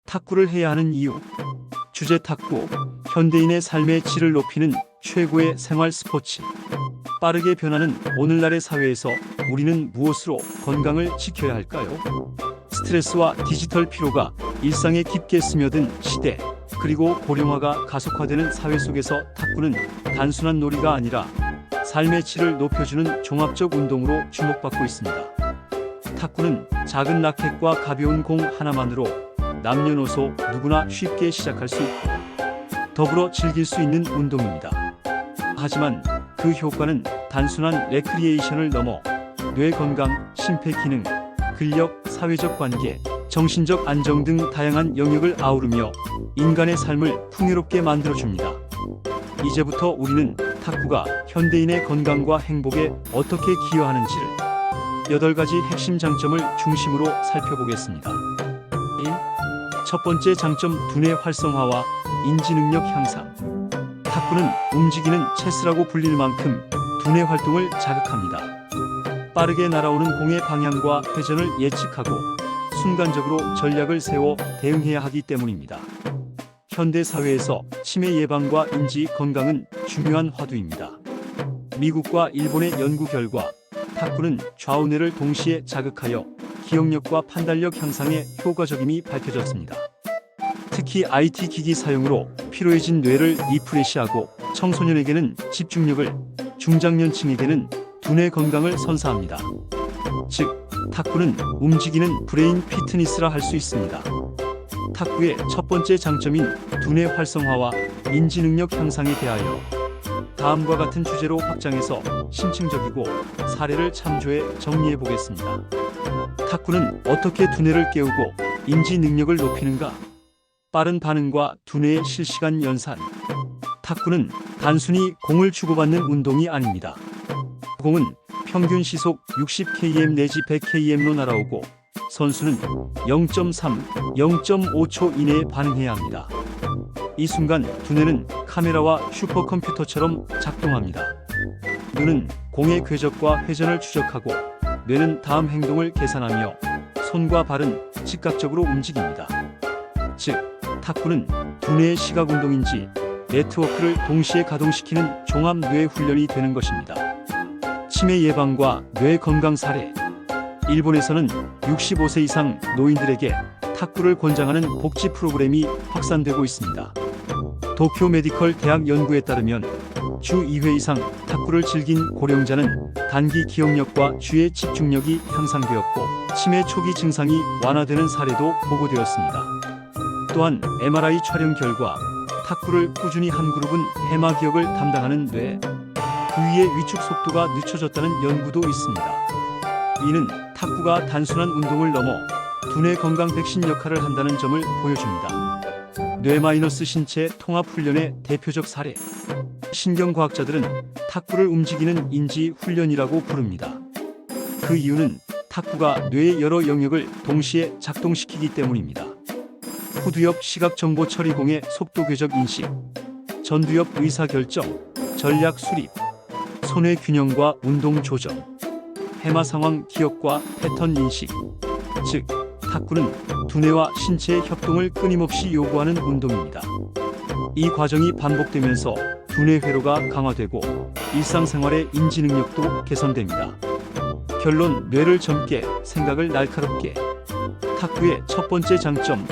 탁구를 해야 하는 이유. 주제 탁구, 현대인의 삶의 질을 높이는 최고의 생활 스포츠. 빠르게 변하는 오늘날의 사회에서 우리는 무엇으로 건강을 지켜야 할까요? 스트레스와 디지털 피로가 일상에 깊게 스며든 시대, 그리고 고령화가 가속화되는 사회 속에서 탁구는 단순한 놀이가 아니라 삶의 질을 높여주는 종합적 운동으로 주목받고 있습니다. 탁구는 작은 라켓과 가벼운 공 하나만으로 남녀노소 누구나 쉽게 시작할 수 있고 더불어 즐길 수 있는 운동입니다. 하지만 그 효과는 단순한 레크리에이션을 넘어 뇌 건강, 심폐 기능, 근력, 사회적 관계, 정신적 안정 등 다양한 영역을 아우르며 인간의 삶을 풍요롭게 만들어줍니다. 이제부터 우리는 탁구가 현대인의 건강과 행복에 어떻게 기여하는지를 8가지 핵심 장점을 중심으로 살펴보겠습니다. 1. 첫 번째 장점, 두뇌 활성화와 인지 능력 향상. 탁구는 움직이는 체스라고 불릴 만큼 두뇌 활동을 자극합니다. 빠르게 날아오는 공의 방향과 회전을 예측하고 순간적으로 전략을 세워 대응해야 하기 때문입니다. 현대 사회에서 치매 예방과 인지 건강은 중요한 화두입니다. 미국과 일본의 연구 결과 탁구는 좌우뇌를 동시에 자극하여 기억력과 판단력 향상에 효과적임이 밝혀졌습니다. 특히 IT 기기 사용으로 피로해진 뇌를 리프레시하고 청소년에게는 집중력을, 중장년층에게는 두뇌 건강을 선사합니다. 즉, 탁구는 움직이는 브레인 피트니스라 할 수 있습니다. 탁구의 첫 번째 장점인 두뇌 활성화와 인지 능력 향상에 대하여 다음과 같은 주제로 확장해서 심층적이고 사례를 참조해 정리해 보겠습니다. 탁구는 어떻게 두뇌를 깨우고 인지 능력을 높이는가? 빠른 반응과 두뇌의 실시간 연산. 탁구는 단순히 공을 주고받는 운동이 아닙니다. 공은 평균 시속 60km 내지 100km로 날아오고 선수는 0.3, 0.5초 이내에 반응해야 합니다. 이 순간 두뇌는 카메라와 슈퍼컴퓨터처럼 작동합니다. 눈은 공의 궤적과 회전을 추적하고 뇌는 다음 행동을 계산하며 손과 발은 즉각적으로 움직입니다. 즉, 탁구는 두뇌의 시각 운동인지 네트워크를 동시에 가동시키는 종합 뇌 훈련이 되는 것입니다. 치매 예방과 뇌 건강 사례. 일본에서는 65세 이상 노인들에게 탁구를 권장하는 복지 프로그램이 확산되고 있습니다. 도쿄 메디컬 대학 연구에 따르면 주 2회 이상 탁구를 즐긴 고령자는 단기 기억력과 주의 집중력이 향상되었고 치매 초기 증상이 완화되는 사례도 보고되었습니다. 또한 MRI 촬영 결과 탁구를 꾸준히 한 그룹은 해마 기억을 담당하는 뇌 부위의 위축 속도가 늦춰졌다는 연구도 있습니다. 이는 탁구가 단순한 운동을 넘어 두뇌 건강 백신 역할을 한다는 점을 보여줍니다. 뇌-신체 통합 훈련의 대표적 사례. 신경과학자들은 탁구를 움직이는 인지 훈련이라고 부릅니다. 그 이유는 탁구가 뇌의 여러 영역을 동시에 작동시키기 때문입니다. 후두엽 시각 정보 처리, 공의 속도 궤적 인식, 전두엽 의사 결정, 전략 수립, 손의 균형과 운동 조정, 해마 상황 기억과 패턴 인식. 즉, 탁구는 두뇌와 신체의 협동을 끊임없이 요구하는 운동입니다. 이 과정이 반복되면서 두뇌 회로가 강화되고 일상생활의 인지 능력도 개선됩니다. 결론, 뇌를 젊게, 생각을 날카롭게. 탁구의 첫 번째 장점,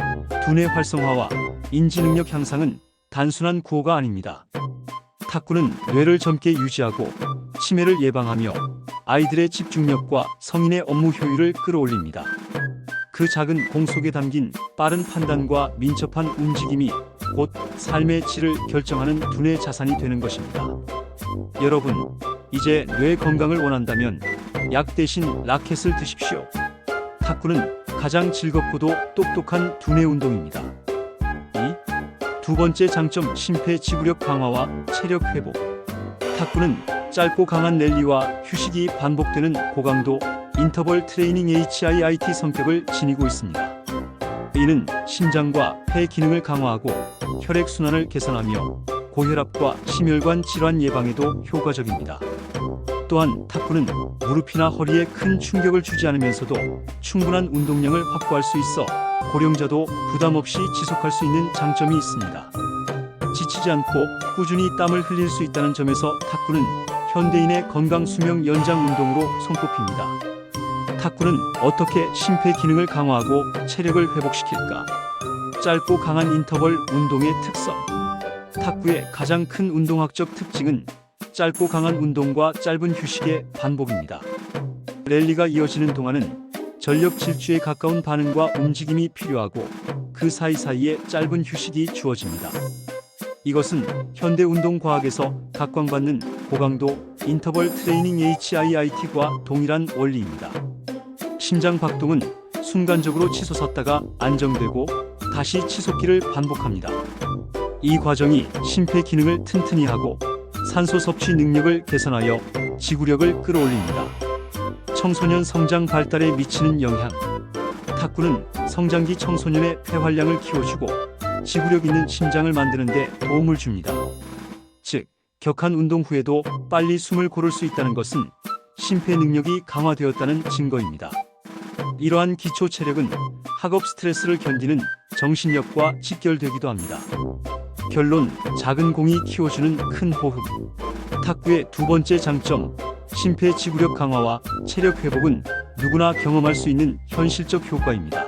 두뇌 활성화와 인지 능력 향상은 단순한 구호가 아닙니다. 탁구는 뇌를 젊게 유지하고 치매를 예방하며 아이들의 집중력과 성인의 업무 효율을 끌어올립니다. 그 작은 공 속에 담긴 빠른 판단과 민첩한 움직임이 곧 삶의 질을 결정하는 두뇌 자산이 되는 것입니다. 여러분, 이제 뇌 건강을 원한다면 약 대신 라켓을 드십시오. 탁구는 가장 즐겁고도 똑똑한 두뇌 운동입니다. 두 번째 장점, 심폐지구력 강화와 체력 회복. 탁구는 짧고 강한 랠리와 휴식이 반복되는 고강도 인터벌 트레이닝 HIIT 성격을 지니고 있습니다. 이는 심장과 폐 기능을 강화하고 혈액순환을 개선하며 고혈압과 심혈관 질환 예방에도 효과적입니다. 또한 탁구는 무릎이나 허리에 큰 충격을 주지 않으면서도 충분한 운동량을 확보할 수 있어 고령자도 부담 없이 지속할 수 있는 장점이 있습니다. 지치지 않고 꾸준히 땀을 흘릴 수 있다는 점에서 탁구는 현대인의 건강 수명 연장 운동으로 손꼽힙니다. 탁구는 어떻게 심폐 기능을 강화하고 체력을 회복시킬까? 짧고 강한 인터벌 운동의 특성. 탁구의 가장 큰 운동학적 특징은 짧고 강한 운동과 짧은 휴식의 반복입니다. 랠리가 이어지는 동안은 전력 질주에 가까운 반응과 움직임이 필요하고 그 사이사이에 짧은 휴식이 주어집니다. 이것은 현대 운동과학에서 각광받는 고강도 인터벌 트레이닝 HIIT과 동일한 원리입니다. 심장 박동은 순간적으로 치솟았다가 안정되고 다시 치솟기를 반복합니다. 이 과정이 심폐 기능을 튼튼히 하고 산소 섭취 능력을 개선하여 지구력을 끌어올립니다. 청소년 성장 발달에 미치는 영향. 탁구는 성장기 청소년의 폐활량을 키워주고 지구력 있는 심장을 만드는 데 도움을 줍니다. 즉, 격한 운동 후에도 빨리 숨을 고를 수 있다는 것은 심폐 능력이 강화되었다는 증거입니다. 이러한 기초 체력은 학업 스트레스를 견디는 정신력과 직결되기도 합니다. 결론, 작은 공이 키워주는 큰 호흡. 탁구의 두 번째 장점, 심폐 지구력 강화와 체력 회복은 누구나 경험할 수 있는 현실적 효과입니다.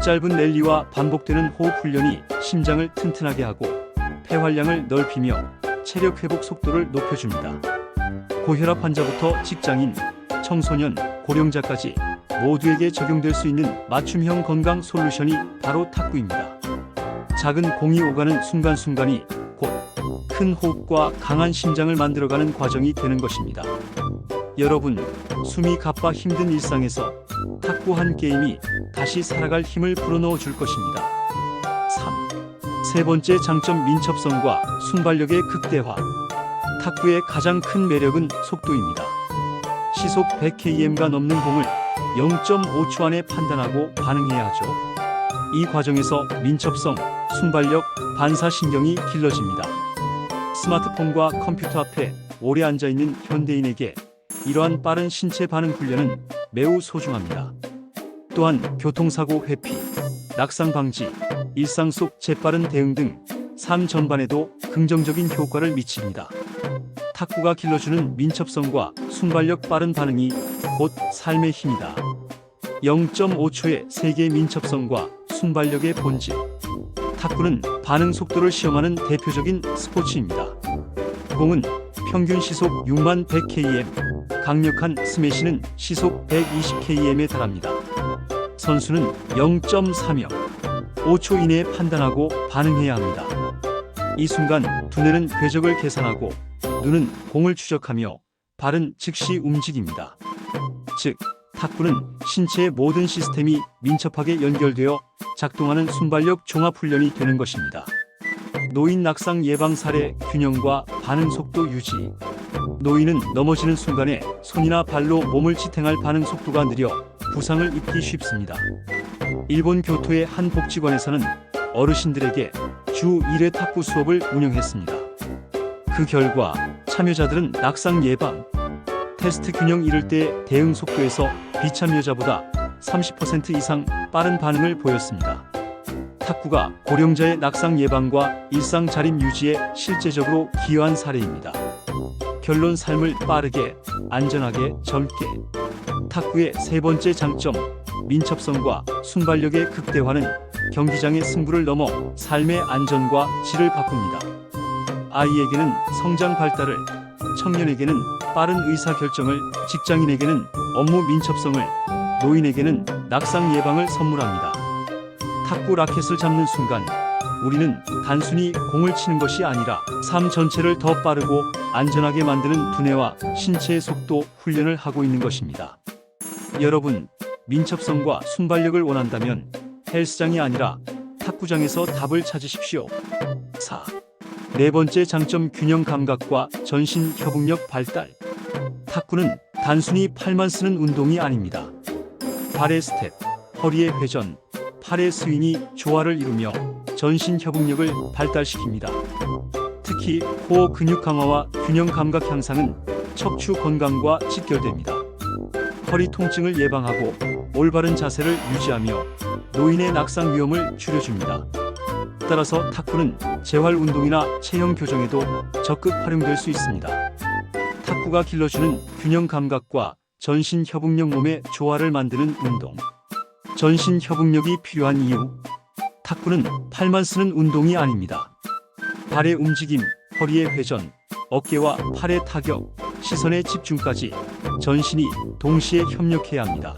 짧은 랠리와 반복되는 호흡 훈련이 심장을 튼튼하게 하고 폐활량을 넓히며 체력 회복 속도를 높여줍니다. 고혈압 환자부터 직장인, 청소년, 고령자까지 모두에게 적용될 수 있는 맞춤형 건강 솔루션이 바로 탁구입니다. 작은 공이 오가는 순간순간이 곧 큰 호흡과 강한 심장을 만들어가는 과정이 되는 것입니다. 여러분, 숨이 가빠 힘든 일상에서 탁구 한 게임이 다시 살아갈 힘을 불어넣어 줄 것입니다. 3. 세 번째 장점, 민첩성과 순발력의 극대화. 탁구의 가장 큰 매력은 속도입니다. 시속 100km가 넘는 공을 0.5초 안에 판단하고 반응해야 하죠. 이 과정에서 민첩성, 순발력, 반사신경이 길러집니다. 스마트폰과 컴퓨터 앞에 오래 앉아있는 현대인에게 이러한 빠른 신체 반응 훈련은 매우 소중합니다. 또한 교통사고 회피, 낙상 방지, 일상 속 재빠른 대응 등 삶 전반에도 긍정적인 효과를 미칩니다. 탁구가 길러주는 민첩성과 순발력, 빠른 반응이 곧 삶의 힘이다. 0.5초의 세계의 민첩성과 순발력의 본질. 탁구는 반응 속도를 시험하는 대표적인 스포츠입니다. 공은 평균 시속 6만 100km, 강력한 스매시는 시속 120km에 달합니다. 선수는 0.3여 5초 이내에 판단하고 반응해야 합니다. 이 순간 두뇌는 궤적을 계산하고 눈은 공을 추적하며 발은 즉시 움직입니다. 즉, 탁구는 신체의 모든 시스템이 민첩하게 연결되어 작동하는 순발력 종합훈련이 되는 것입니다. 노인 낙상 예방 사례, 균형과 반응 속도 유지. 노인은 넘어지는 순간에 손이나 발로 몸을 지탱할 반응 속도가 느려 부상을 입기 쉽습니다. 일본 교토의 한 복지관에서는 어르신들에게 주 1회 탁구 수업을 운영했습니다. 그 결과 참여자들은 낙상 예방, 테스트 균형 잃을 때 대응 속도에서 비참여자보다 30% 이상 빠른 반응을 보였습니다. 탁구가 고령자의 낙상 예방과 일상 자립 유지에 실제적으로 기여한 사례입니다. 결론, 삶을 빠르게, 안전하게, 젊게. 탁구의 세 번째 장점, 민첩성과 순발력의 극대화는 경기장의 승부를 넘어 삶의 안전과 질을 바꿉니다. 아이에게는 성장 발달을, 청년에게는 빠른 의사결정을, 직장인에게는 업무 민첩성을, 노인에게는 낙상 예방을 선물합니다. 탁구 라켓을 잡는 순간 우리는 단순히 공을 치는 것이 아니라 삶 전체를 더 빠르고 안전하게 만드는 두뇌와 신체의 속도 훈련을 하고 있는 것입니다. 여러분, 민첩성과 순발력을 원한다면 헬스장이 아니라 탁구장에서 답을 찾으십시오. 4. 네 번째 장점, 균형 감각과 전신 협응력 발달. 탁구는 단순히 팔만 쓰는 운동이 아닙니다. 발의 스텝, 허리의 회전, 팔의 스윙이 조화를 이루며 전신 협응력을 발달시킵니다. 특히 코어 근육 강화와 균형 감각 향상은 척추 건강과 직결됩니다. 허리 통증을 예방하고 올바른 자세를 유지하며 노인의 낙상 위험을 줄여줍니다. 따라서 탁구는 재활 운동이나 체형 교정에도 적극 활용될 수 있습니다. 탁구가 길러주는 균형 감각과 전신 협응력, 몸의 조화를 만드는 운동. 전신 협응력이 필요한 이유. 탁구는 팔만 쓰는 운동이 아닙니다. 발의 움직임, 허리의 회전, 어깨와 팔의 타격, 시선의 집중까지 전신이 동시에 협력해야 합니다.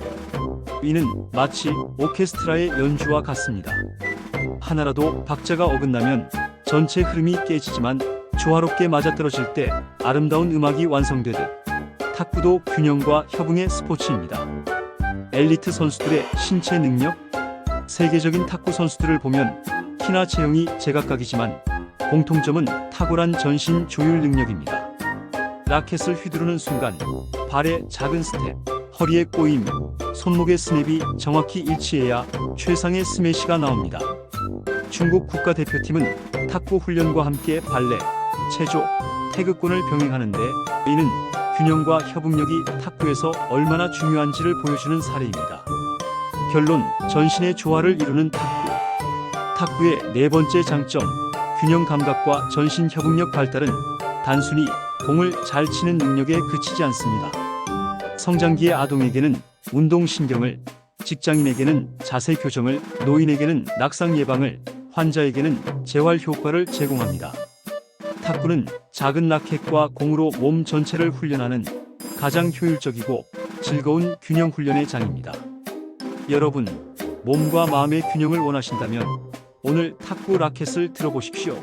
이는 마치 오케스트라의 연주와 같습니다. 하나라도 박자가 어긋나면 전체 흐름이 깨지지만 조화롭게 맞아떨어질 때 아름다운 음악이 완성되듯 탁구도 균형과 협응의 스포츠입니다. 엘리트 선수들의 신체 능력. 세계적인 탁구 선수들을 보면 키나 체형이 제각각이지만 공통점은 탁월한 전신 조율 능력입니다. 라켓을 휘두르는 순간 발의 작은 스텝, 허리의 꼬임, 손목의 스냅이 정확히 일치해야 최상의 스매시가 나옵니다. 중국 국가대표팀은 탁구 훈련과 함께 발레, 체조, 태극권을 병행하는데 이는 균형과 협응력이 탁구에서 얼마나 중요한지를 보여주는 사례입니다. 결론, 전신의 조화를 이루는 탁구. 탁구의 네 번째 장점, 균형 감각과 전신 협응력 발달은 단순히 공을 잘 치는 능력에 그치지 않습니다. 성장기의 아동에게는 운동신경을, 직장인에게는 자세 교정을, 노인에게는 낙상 예방을, 환자에게는 재활 효과를 제공합니다. 탁구는 작은 라켓과 공으로 몸 전체를 훈련하는 가장 효율적이고 즐거운 균형 훈련의 장입니다. 여러분, 몸과 마음의 균형을 원하신다면 오늘 탁구 라켓을 들어보십시오.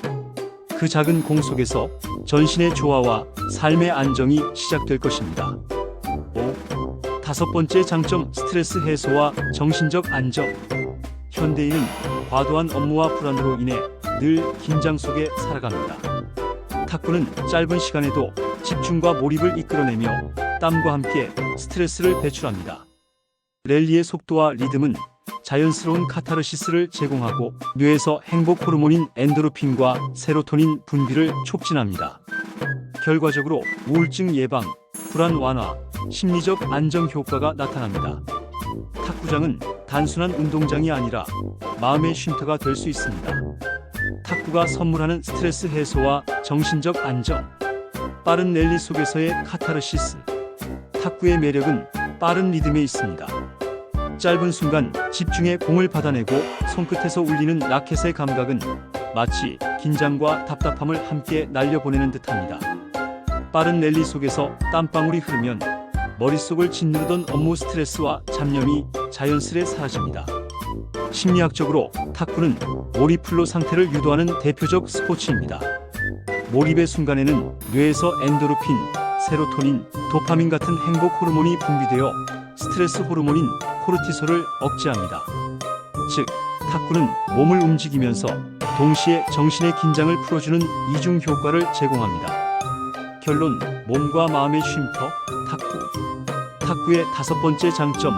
그 작은 공 속에서 전신의 조화와 삶의 안정이 시작될 것입니다. 5. 다섯 번째 장점, 스트레스 해소와 정신적 안정. 현대인은 과도한 업무와 불안으로 인해 늘 긴장 속에 살아갑니다. 탁구는 짧은 시간에도 집중과 몰입을 이끌어내며 땀과 함께 스트레스를 배출합니다. 랠리의 속도와 리듬은 자연스러운 카타르시스를 제공하고 뇌에서 행복 호르몬인 엔도르핀과 세로토닌 분비를 촉진합니다. 결과적으로 우울증 예방, 불안 완화, 심리적 안정 효과가 나타납니다. 탁구장은 단순한 운동장이 아니라 마음의 쉼터가 될 수 있습니다. 탁구가 선물하는 스트레스 해소와 정신적 안정. 빠른 랠리 속에서의 카타르시스. 탁구의 매력은 빠른 리듬에 있습니다. 짧은 순간 집중해 공을 받아내고 손끝에서 울리는 라켓의 감각은 마치 긴장과 답답함을 함께 날려보내는 듯합니다. 빠른 랠리 속에서 땀방울이 흐르면 머릿속을 짓누르던 업무 스트레스와 잡념이 자연스레 사라집니다. 심리학적으로 탁구는 몰입플로 상태를 유도하는 대표적 스포츠입니다. 몰입의 순간에는 뇌에서 엔도르핀, 세로토닌, 도파민 같은 행복 호르몬이 분비되어 스트레스 호르몬인 코르티솔을 억제합니다. 즉, 탁구는 몸을 움직이면서 동시에 정신의 긴장을 풀어주는 이중 효과를 제공합니다. 결론, 몸과 마음의 쉼터, 탁구. 탁구의 다섯 번째 장점,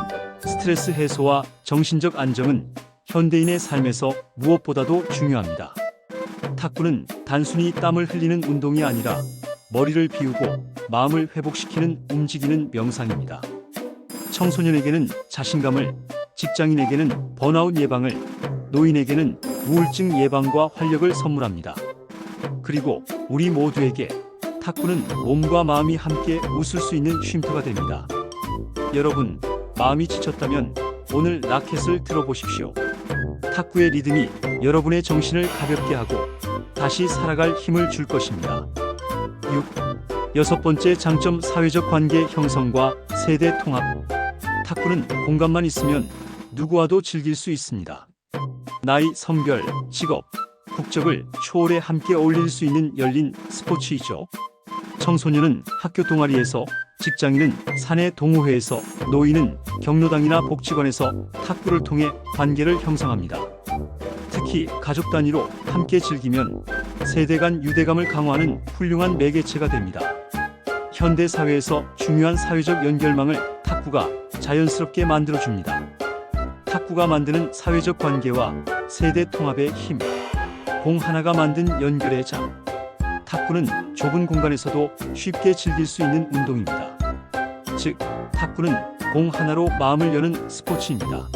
스트레스 해소와 정신적 안정은 현대인의 삶에서 무엇보다도 중요합니다. 탁구는 단순히 땀을 흘리는 운동이 아니라 머리를 비우고 마음을 회복시키는 움직이는 명상입니다. 청소년에게는 자신감을, 직장인에게는 번아웃 예방을, 노인에게는 우울증 예방과 활력을 선물합니다. 그리고 우리 모두에게 탁구는 몸과 마음이 함께 웃을 수 있는 쉼터가 됩니다. 여러분, 마음이 지쳤다면 오늘 라켓을 들어보십시오. 탁구의 리듬이 여러분의 정신을 가볍게 하고 다시 살아갈 힘을 줄 것입니다. 6. 여섯 번째 장점, 사회적 관계 형성과 세대 통합. 탁구는 공간만 있으면 누구와도 즐길 수 있습니다. 나이, 성별, 직업, 국적을 초월해 함께 어울릴 수 있는 열린 스포츠이죠. 청소년은 학교 동아리에서, 직장인은 사내 동호회에서, 노인은 경로당이나 복지관에서 탁구를 통해 관계를 형성합니다. 특히 가족 단위로 함께 즐기면 세대 간 유대감을 강화하는 훌륭한 매개체가 됩니다. 현대 사회에서 중요한 사회적 연결망을 탁구가 자연스럽게 만들어줍니다. 탁구가 만드는 사회적 관계와 세대 통합의 힘. 공 하나가 만든 연결의 장. 탁구는 좁은 공간에서도 쉽게 즐길 수 있는 운동입니다. 즉, 탁구는 공 하나로 마음을 여는 스포츠입니다.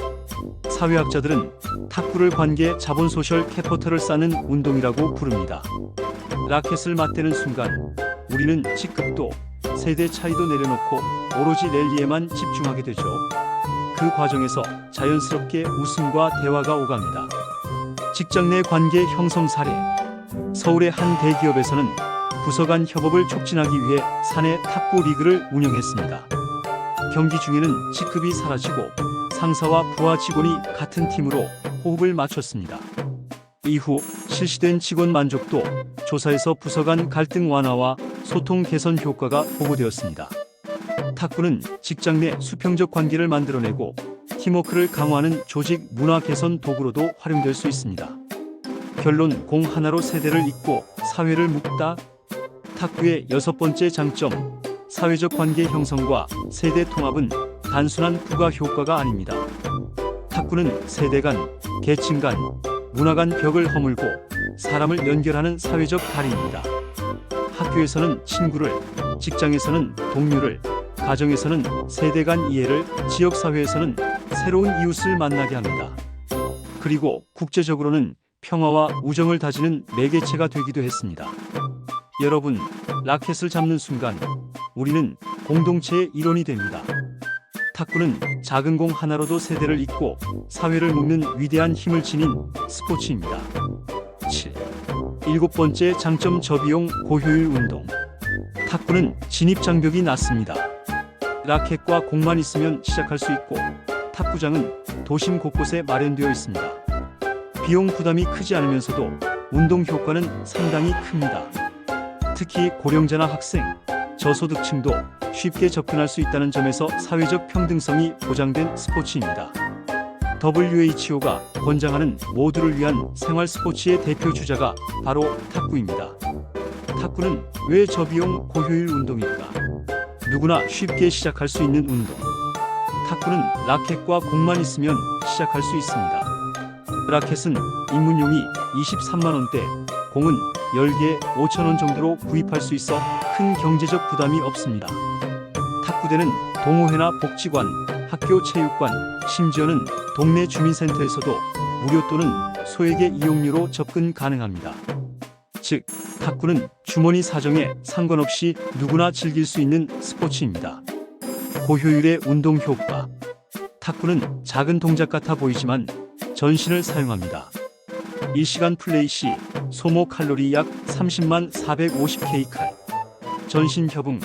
사회학자들은 탁구를 관계 자본소셜 캐피털을 쌓는 운동이라고 부릅니다. 라켓을 맞대는 순간 우리는 직급도 세대 차이도 내려놓고 오로지 랠리에만 집중하게 되죠. 그 과정에서 자연스럽게 웃음과 대화가 오갑니다. 직장 내 관계 형성 사례. 서울의 한 대기업에서는 부서 간 협업을 촉진하기 위해 사내 탁구 리그를 운영했습니다. 경기 중에는 직급이 사라지고 상사와 부하 직원이 같은 팀으로 호흡을 맞췄습니다. 이후 실시된 직원 만족도 조사에서 부서 간 갈등 완화와 소통 개선 효과가 보고되었습니다. 탁구는 직장 내 수평적 관계를 만들어내고 팀워크를 강화하는 조직 문화 개선 도구로도 활용될 수 있습니다. 결론, 공 하나로 세대를 잇고 사회를 묶다. 탁구의 6번째 장점, 사회적 관계 형성과 세대 통합은 단순한 부가 효과가 아닙니다. 탁구는 세대 간, 계층 간, 문화 간 벽을 허물고 사람을 연결하는 사회적 다리입니다. 학교에서는 친구를, 직장에서는 동료를, 가정에서는 세대 간 이해를, 지역사회에서는 새로운 이웃을 만나게 합니다. 그리고 국제적으로는 평화와 우정을 다지는 매개체가 되기도 했습니다. 여러분, 라켓을 잡는 순간 우리는 공동체의 일원이 됩니다. 탁구는 작은 공 하나로도 세대를 잇고 사회를 묶는 위대한 힘을 지닌 스포츠입니다. 7. 7번째 장점, 저비용 고효율 운동. 탁구는 진입 장벽이 낮습니다. 라켓과 공만 있으면 시작할 수 있고 탁구장은 도심 곳곳에 마련되어 있습니다. 비용 부담이 크지 않으면서도 운동 효과는 상당히 큽니다. 특히 고령자나 학생, 저소득층도 쉽게 접근할 수 있다는 점에서 사회적 평등성이 보장된 스포츠입니다. WHO가 권장하는 모두를 위한 생활 스포츠의 대표 주자가 바로 탁구입니다. 탁구는 왜 저비용 고효율 운동일까? 누구나 쉽게 시작할 수 있는 운동. 탁구는 라켓과 공만 있으면 시작할 수 있습니다. 라켓은 입문용이 23만원대, 공은 10개 5,000원 정도로 구입할 수 있어 큰 경제적 부담이 없습니다. 탁구대는 동호회나 복지관, 학교 체육관, 심지어는 동네 주민센터에서도 무료 또는 소액의 이용료로 접근 가능합니다. 즉, 탁구는 주머니 사정에 상관없이 누구나 즐길 수 있는 스포츠입니다. 고효율의 운동 효과. 탁구는 작은 동작 같아 보이지만 전신을 사용합니다. 1시간 플레이 시 소모 칼로리 약 30만 450kcal. 전신 협응,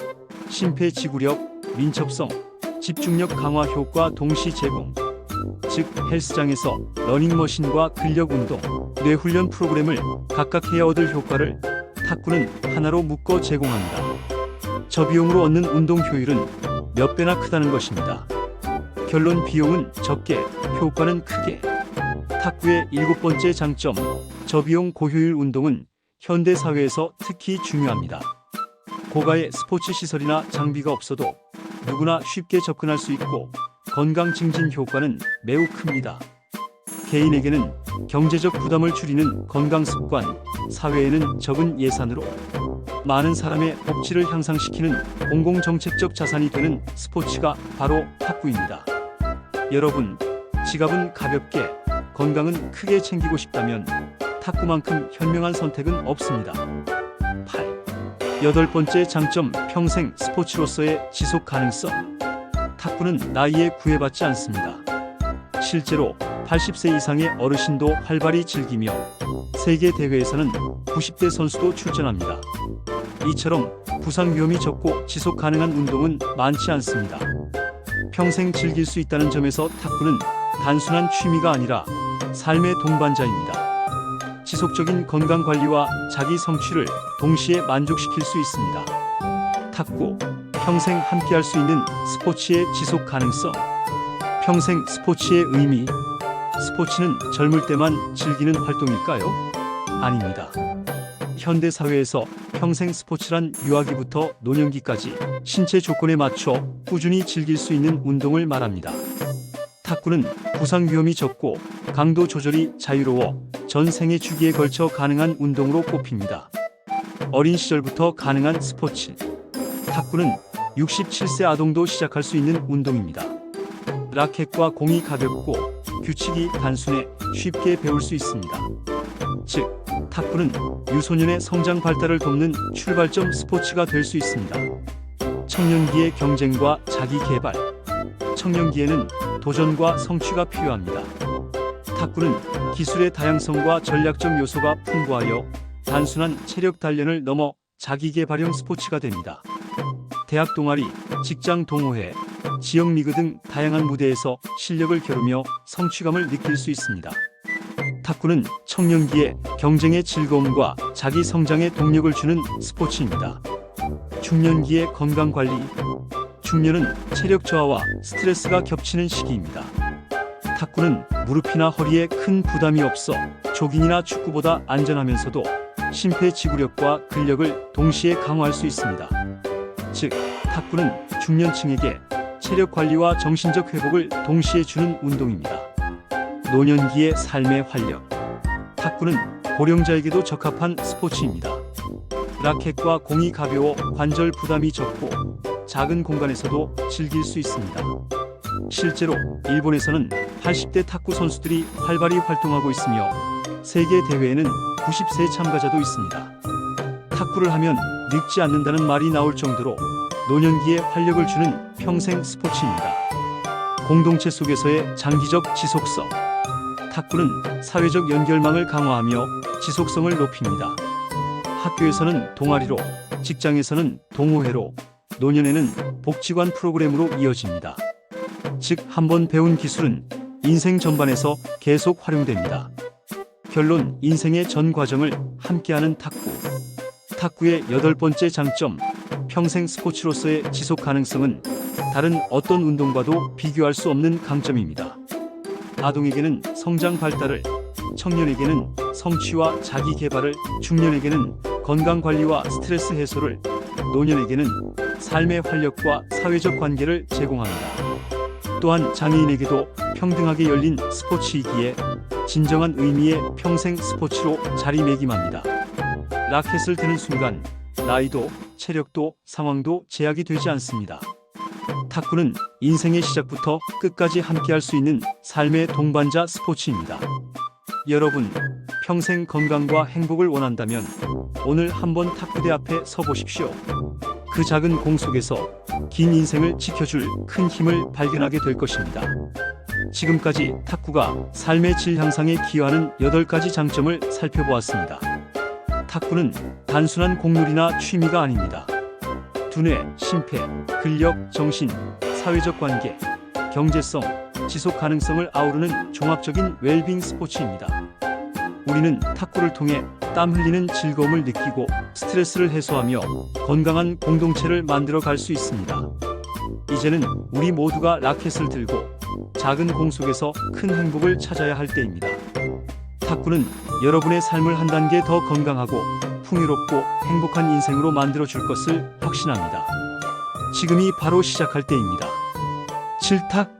심폐지구력, 민첩성, 집중력 강화 효과 동시 제공. 즉, 헬스장에서 러닝머신과 근력 운동, 뇌훈련 프로그램을 각각 해야 얻을 효과를 탁구는 하나로 묶어 제공합니다. 저비용으로 얻는 운동 효율은 몇 배나 크다는 것입니다. 결론, 비용은 적게, 효과는 크게. 탁구의 7번째 장점, 저비용 고효율 운동은 현대 사회에서 특히 중요합니다. 고가의 스포츠 시설이나 장비가 없어도 누구나 쉽게 접근할 수 있고 건강 증진 효과는 매우 큽니다. 개인에게는 경제적 부담을 줄이는 건강 습관, 사회에는 적은 예산으로 많은 사람의 복지를 향상시키는 공공정책적 자산이 되는 스포츠가 바로 탁구입니다. 여러분, 지갑은 가볍게, 건강은 크게 챙기고 싶다면 탁구만큼 현명한 선택은 없습니다. 8. 8번째 장점, 평생 스포츠로서의 지속 가능성. 탁구는 나이에 구애받지 않습니다. 실제로 80세 이상의 어르신도 활발히 즐기며 세계 대회에서는 90대 선수도 출전합니다. 이처럼 부상 위험이 적고 지속 가능한 운동은 많지 않습니다. 평생 즐길 수 있다는 점에서 탁구는 단순한 취미가 아니라 삶의 동반자입니다. 지속적인 건강 관리와 자기 성취를 동시에 만족시킬 수 있습니다. 탁구, 평생 함께할 수 있는 스포츠의 지속 가능성. 평생 스포츠의 의미. 스포츠는 젊을 때만 즐기는 활동일까요? 아닙니다. 현대 사회에서 평생 스포츠란 유아기부터 노년기까지 신체 조건에 맞춰 꾸준히 즐길 수 있는 운동을 말합니다. 탁구는 부상 위험이 적고 강도 조절이 자유로워 전 생애 주기에 걸쳐 가능한 운동으로 꼽힙니다. 어린 시절부터 가능한 스포츠. 탁구는 67세 아동도 시작할 수 있는 운동입니다. 라켓과 공이 가볍고 규칙이 단순해 쉽게 배울 수 있습니다. 즉, 탁구는 유소년의 성장 발달을 돕는 출발점 스포츠가 될 수 있습니다. 청년기의 경쟁과 자기 개발. 청년기에는 도전과 성취가 필요합니다. 탁구는 기술의 다양성과 전략적 요소가 풍부하여 단순한 체력 단련을 넘어 자기 개발형 스포츠가 됩니다. 대학 동아리, 직장 동호회, 지역 리그 등 다양한 무대에서 실력을 겨루며 성취감을 느낄 수 있습니다. 탁구는 청년기에 경쟁의 즐거움과 자기 성장의 동력을 주는 스포츠입니다. 중년기의 건강 관리. 중년은 체력 저하와 스트레스가 겹치는 시기입니다. 탁구는 무릎이나 허리에 큰 부담이 없어 조깅이나 축구보다 안전하면서도 심폐지구력과 근력을 동시에 강화할 수 있습니다. 즉, 탁구는 중년층에게 체력 관리와 정신적 회복을 동시에 주는 운동입니다. 노년기의 삶의 활력. 탁구는 고령자에게도 적합한 스포츠입니다. 라켓과 공이 가벼워 관절 부담이 적고 작은 공간에서도 즐길 수 있습니다. 실제로 일본에서는 80대 탁구 선수들이 활발히 활동하고 있으며 세계 대회에는 90세 참가자도 있습니다. 탁구를 하면 늙지 않는다는 말이 나올 정도로 노년기에 활력을 주는 평생 스포츠입니다. 공동체 속에서의 장기적 지속성. 탁구는 사회적 연결망을 강화하며 지속성을 높입니다. 학교에서는 동아리로, 직장에서는 동호회로, 노년에는 복지관 프로그램으로 이어집니다. 즉, 한번 배운 기술은 인생 전반에서 계속 활용됩니다. 결론, 인생의 전 과정을 함께하는 탁구. 탁구의 8번째 장점, 평생 스포츠로서의 지속 가능성은 다른 어떤 운동과도 비교할 수 없는 강점입니다. 아동에게는 성장 발달을, 청년에게는 성취와 자기 개발을, 중년에게는 건강 관리와 스트레스 해소를, 노년에게는 삶의 활력과 사회적 관계를 제공합니다. 또한 장애인에게도 평등하게 열린 스포츠이기에 진정한 의미의 평생 스포츠로 자리매김합니다. 라켓을 드는 순간 나이도, 체력도, 상황도 제약이 되지 않습니다. 탁구는 인생의 시작부터 끝까지 함께할 수 있는 삶의 동반자 스포츠입니다. 여러분, 평생 건강과 행복을 원한다면 오늘 한번 탁구대 앞에 서보십시오. 그 작은 공 속에서 긴 인생을 지켜줄 큰 힘을 발견하게 될 것입니다. 지금까지 탁구가 삶의 질 향상에 기여하는 8가지 장점을 살펴보았습니다. 탁구는 단순한 공놀이나 취미가 아닙니다. 두뇌, 심폐, 근력, 정신, 사회적 관계, 경제성, 지속 가능성을 아우르는 종합적인 웰빙 스포츠입니다. 우리는 탁구를 통해 땀 흘리는 즐거움을 느끼고 스트레스를 해소하며 건강한 공동체를 만들어 갈 수 있습니다. 이제는 우리 모두가 라켓을 들고 작은 공 속에서 큰 행복을 찾아야 할 때입니다. 탁구는 여러분의 삶을 한 단계 더 건강하고 풍요롭고 행복한 인생으로 만들어 줄 것을 확신합니다. 지금이 바로 시작할 때입니다. 칠탁